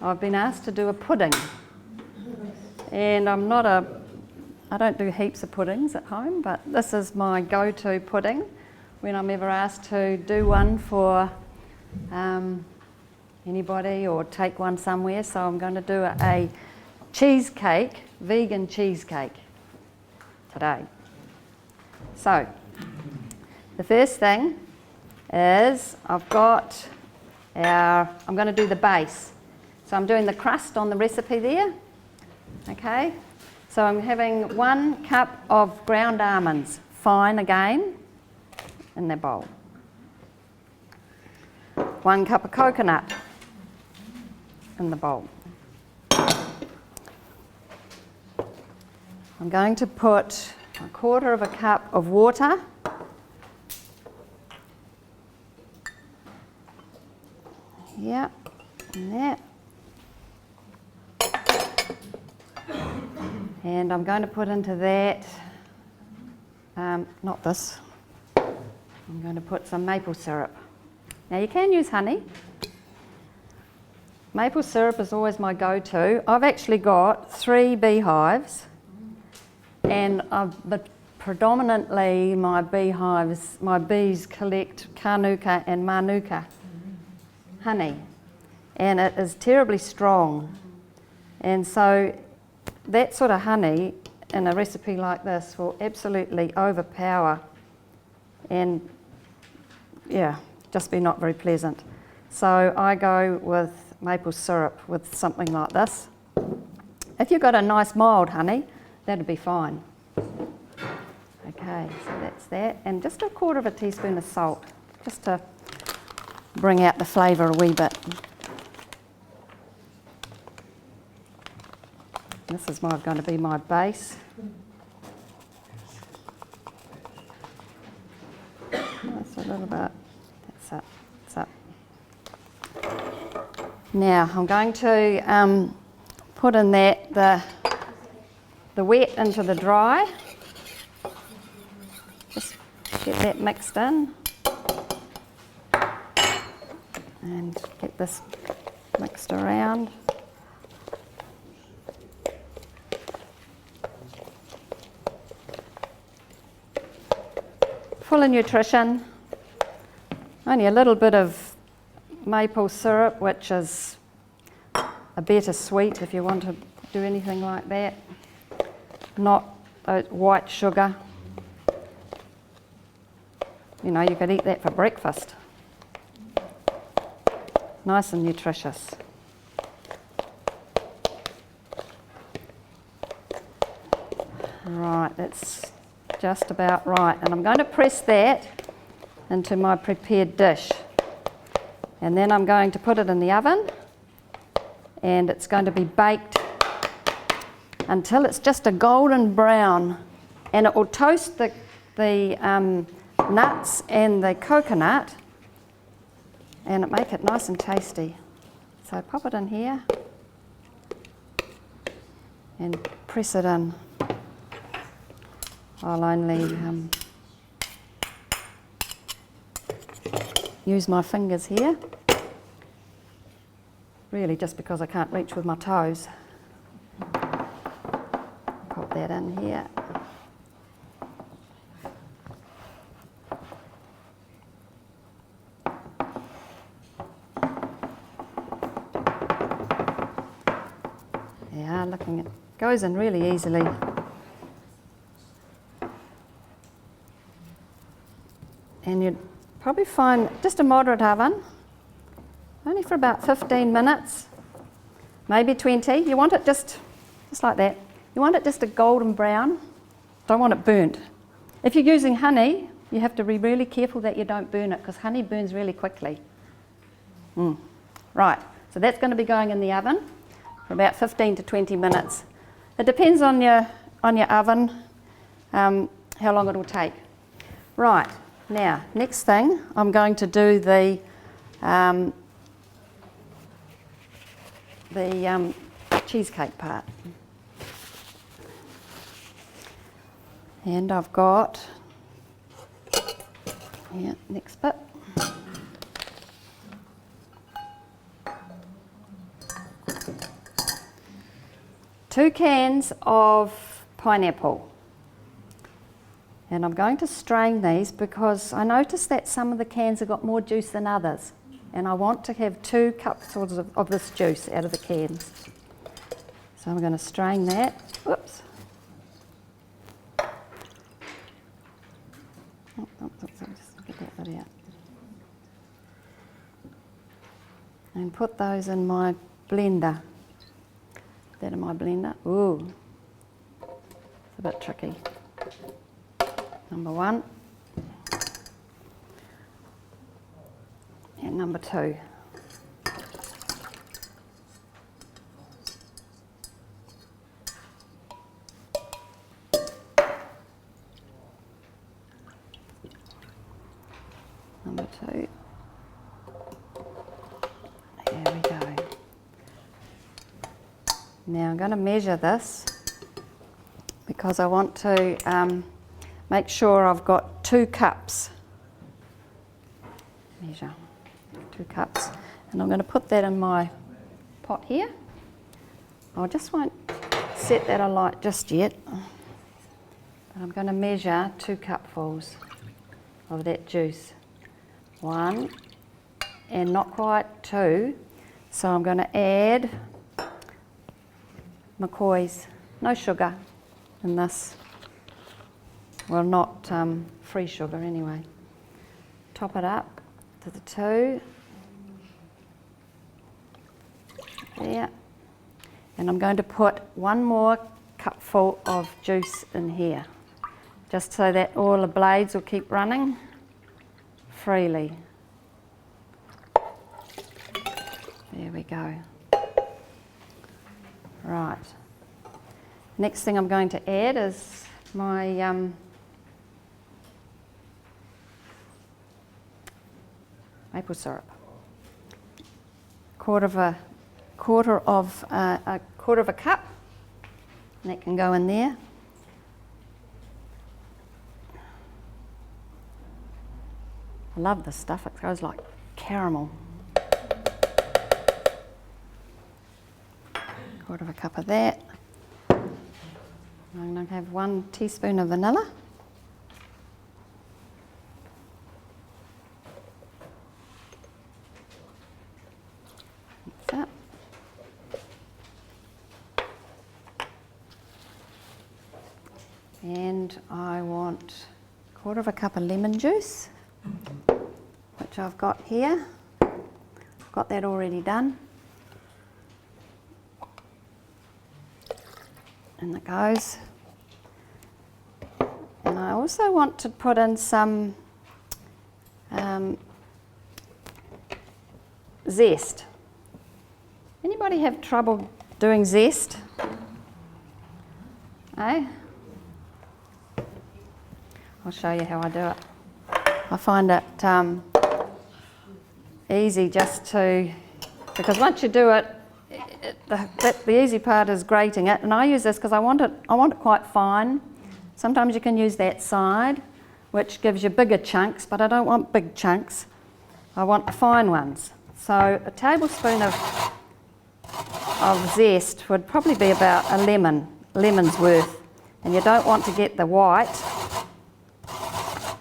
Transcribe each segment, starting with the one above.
I've been asked to do a pudding. And I don't do heaps of puddings at home, but this is my go-to pudding when I'm ever asked to do one for anybody or take one somewhere. So I'm going to do a cheesecake, vegan cheesecake today. So the first thing is I'm going to do the base. So I'm doing the crust on the recipe there, okay? So I'm having 1 cup of ground almonds, fine again, in the bowl. 1 cup of coconut in the bowl. I'm going to put 1/4 cup of water. Yeah, and that. And I'm going to put into that, not this, I'm going to put some maple syrup. Now you can use honey. Maple syrup is always my go-to. I've actually got 3 beehives, and predominantly my bees collect Kanuka and Manuka honey, and it is terribly strong. And so that sort of honey in a recipe like this will absolutely overpower and, yeah, just be not very pleasant. So I go with maple syrup with something like this. If you've got a nice mild honey, that'd be fine. Okay, so that's that. And just 1/4 teaspoon of salt, just to bring out the flavour a wee bit. This is going to be my base. That's a little bit, that's it. Now I'm going to put in that the wet into the dry. Just get that mixed in. And get this mixed around. Full of nutrition, only a little bit of maple syrup, which is a better sweet if you want to do anything like that, not white sugar. You know, you could eat that for breakfast. Nice and nutritious. Right, that's just about right. And I'm going to press that into my prepared dish. And then I'm going to put it in the oven, and it's going to be baked until it's just a golden brown, and it will toast the nuts and the coconut, and it make it nice and tasty. So pop it in here and press it in. I'll only use my fingers here, really just because I can't reach with my toes. Pop that in here. Yeah, looking, it goes in really easily. And you'd probably find just a moderate oven, only for about 15 minutes, maybe 20. You want it just like that. You want it just a golden brown, don't want it burnt. If you're using honey, you have to be really careful that you don't burn it, because honey burns really quickly. Right, so that's going to be going in the oven for about 15 to 20 minutes. It depends on your oven, how long it will take. Right. Now, next thing, I'm going to do the cheesecake part. And I've got, next bit. 2 cans of pineapple. And I'm going to strain these because I noticed that some of the cans have got more juice than others. And I want to have 2 cups of this juice out of the cans. So I'm going to strain that. Whoops. Just get that out. And put those in my blender. That in my blender. Ooh, it's a bit tricky. Number 1. And number 2. Number 2. There we go. Now I'm going to measure this because I want to make sure I've got 2 cups. Measure 2 cups, and I'm going to put that in my pot here. I just won't set that alight just yet, but I'm going to measure 2 cupfuls of that juice. 1 and not quite 2, so I'm going to add McCoy's, no sugar in this. Well, not free sugar anyway. Top it up to the 2. There. And I'm going to put 1 more cupful of juice in here, just so that all the blades will keep running freely. There we go. Right. Next thing I'm going to add is my maple syrup. Quarter of a cup, and that can go in there. I love this stuff. It goes like caramel. Quarter of a cup of that. I'm going to have 1 teaspoon of vanilla. That's that. And I want 1/4 cup of lemon juice, which I've got here. I've got that already done. And that goes. And I also want to put in some zest. Anybody have trouble doing zest? Eh? I'll show you how I do it. I find it easy just to, because once you do it, the easy part is grating it, and I use this because I want it quite fine. Sometimes you can use that side, which gives you bigger chunks, but I don't want big chunks. I want fine ones. So a tablespoon of zest would probably be about a lemon's worth, and you don't want to get the white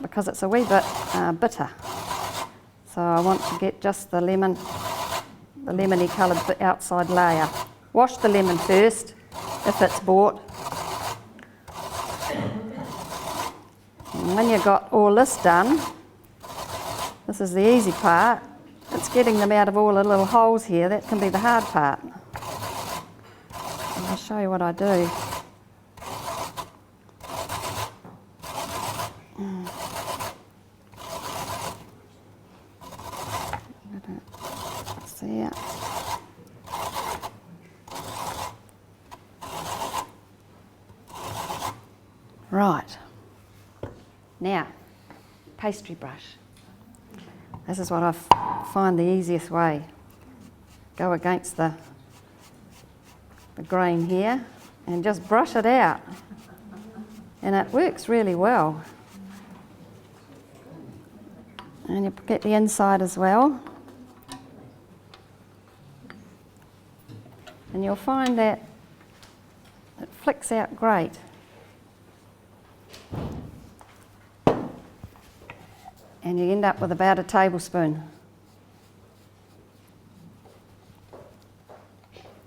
because it's a wee bit bitter. So I want to get just the lemony coloured outside layer. Wash the lemon first, if it's bought. And when you've got all this done, this is the easy part. It's getting them out of all the little holes here. That can be the hard part. And I'll show you what I do. There. Right. Now, pastry brush. This is what I find the easiest way. Go against the grain here and just brush it out. And it works really well. And you get the inside as well. And you'll find that flicks out great. And you end up with about a tablespoon.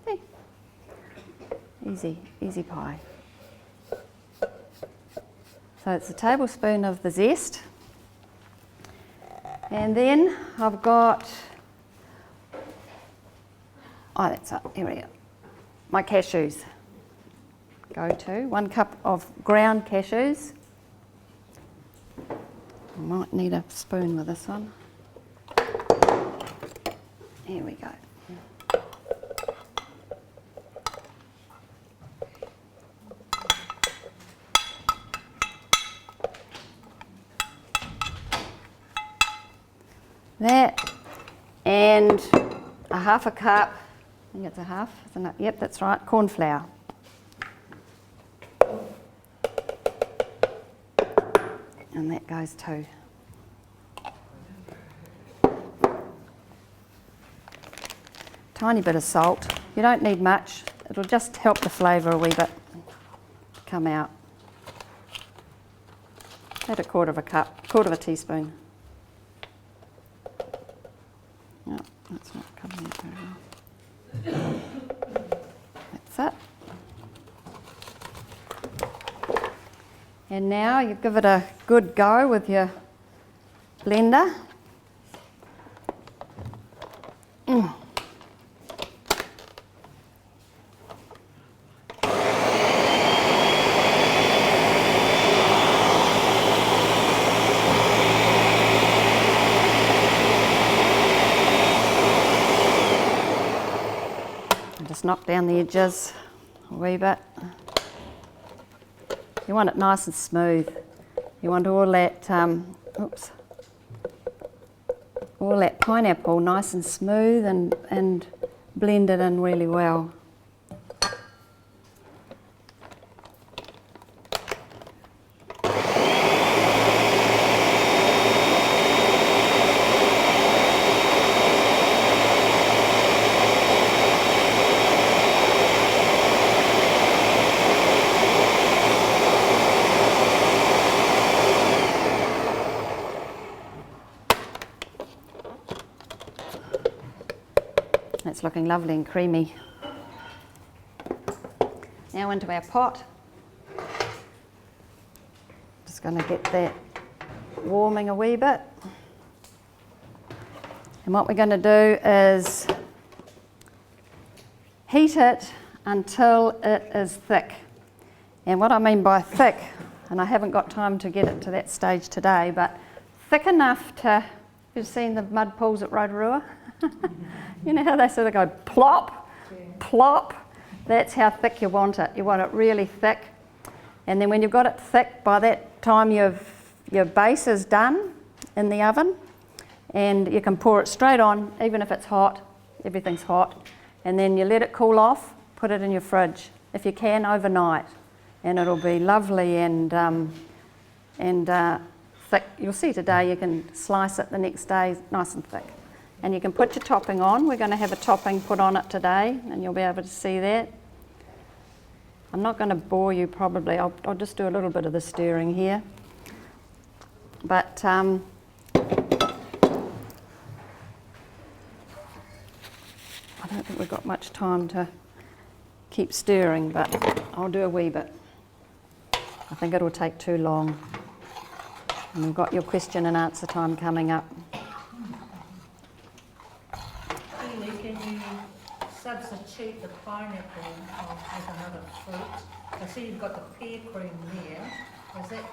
Hey. Easy pie. So it's a tablespoon of the zest. And then I've got, that's up, here we go. My cashews. Go to 1 cup of ground cashews. I might need a spoon with this one. Here we go. That, and a half a cup, I think it's a half, isn't it? Yep, that's right, cornflour. And that goes too. Tiny bit of salt. You don't need much. It'll just help the flavour a wee bit come out. Add a quarter of a teaspoon. No, that's not coming out very well. That's it. And now you give it a good go with your blender. Just knock down the edges a wee bit. You want it nice and smooth. You want all that, all that pineapple nice and smooth and blended in really well. It's looking lovely and creamy. Now into our pot. Just going to get that warming a wee bit. And what we're going to do is heat it until it is thick. And what I mean by thick, and I haven't got time to get it to that stage today, but thick enough to, you've seen the mud pools at Rotorua? You know how they sort of go plop, plop? That's how thick you want it. You want it really thick. And then when you've got it thick, by that time your base is done in the oven, and you can pour it straight on, even if it's hot. Everything's hot. And then you let it cool off, put it in your fridge, if you can, overnight. And it'll be lovely and thick. You'll see today you can slice it the next day, nice and thick. And you can put your topping on. We're going to have a topping put on it today, and you'll be able to see that. I'm not going to bore you probably. I'll just do a little bit of the stirring here. But I don't think we've got much time to keep stirring, but I'll do a wee bit. I think it'll take too long. And we've got your question and answer time coming up. Can you substitute the pineapple with another fruit? I see you've got the pear cream there. Is that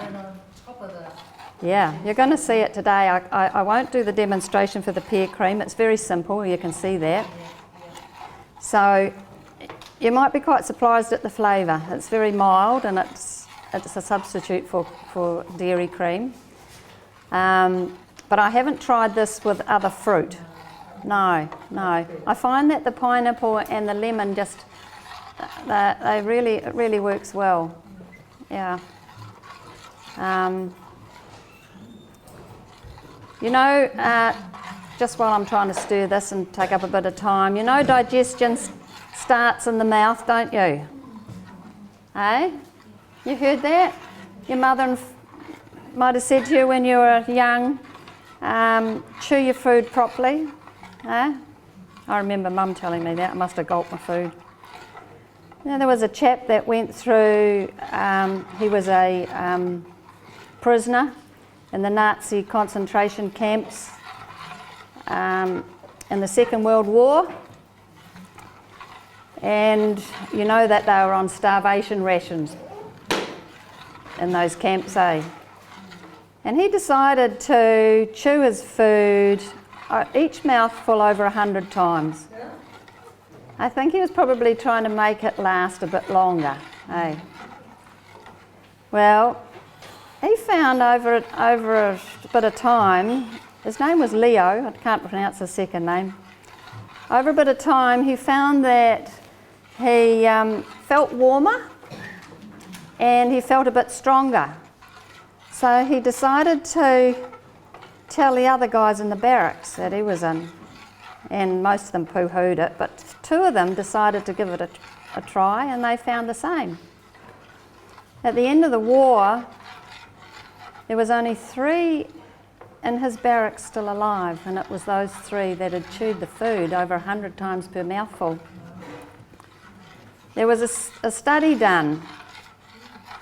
going on top of the... Yeah, you're going to see it today. I won't do the demonstration for the pear cream. It's very simple, you can see that. Yeah. So you might be quite surprised at the flavour. It's very mild, and it's a substitute for dairy cream. But I haven't tried this with other fruit. No. I find that the pineapple and the lemon just, it really works well. Yeah. Just while I'm trying to stir this and take up a bit of time, digestion starts in the mouth, don't you? Eh? You heard that? Your mother might have said to you when you were young, chew your food properly. Eh? I remember Mum telling me that. I must have gulped my food. Now, there was a chap that went through, he was a prisoner in the Nazi concentration camps in the Second World War. And you know that they were on starvation rations in those camps, eh? And he decided to chew his food, each mouthful, over 100 times. I think he was probably trying to make it last a bit longer, eh? Well, he found over a bit of time, his name was Leo, I can't pronounce his second name. Over a bit of time, he found that he felt warmer and he felt a bit stronger. So he decided to tell the other guys in the barracks that he was in, and most of them poo-hooed it, but 2 of them decided to give it a try, and they found the same. At the end of the war, there was only 3 in his barracks still alive, and it was those 3 that had chewed the food over 100 times per mouthful. There was a study done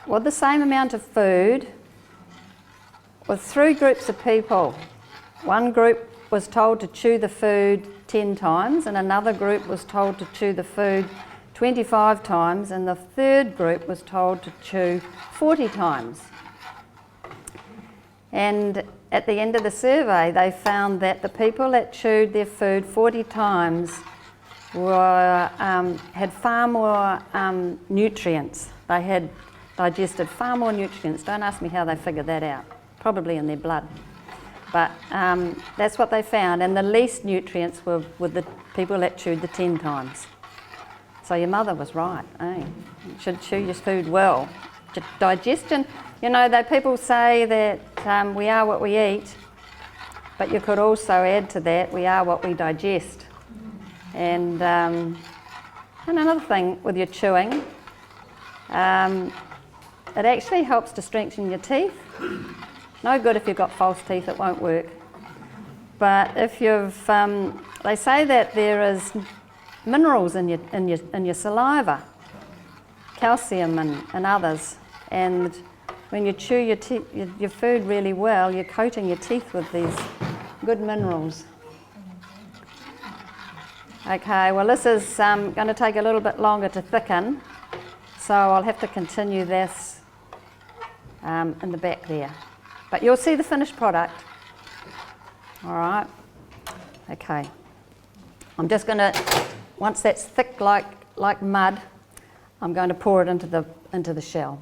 with the same amount of food with 3 groups of people. One group was told to chew the food 10 times, and another group was told to chew the food 25 times, and the third group was told to chew 40 times. And at the end of the survey, they found that the people that chewed their food 40 times had far more nutrients. They had digested far more nutrients. Don't ask me how they figured that out. Probably in their blood. But that's what they found. And the least nutrients were with the people that chewed the 10 times. So your mother was right, eh? You should chew your food well. Digestion, you know, people say that we are what we eat, but you could also add to that, we are what we digest. And another thing with your chewing, it actually helps to strengthen your teeth. No good if you've got false teeth, it won't work. But if you've, they say that there is minerals in your saliva, calcium and others. And when you chew your food really well, you're coating your teeth with these good minerals. Okay, well this is going to take a little bit longer to thicken, so I'll have to continue this in the back there. But you'll see the finished product. All right. Okay. I'm just going to, once that's thick like mud, I'm going to pour it into the shell.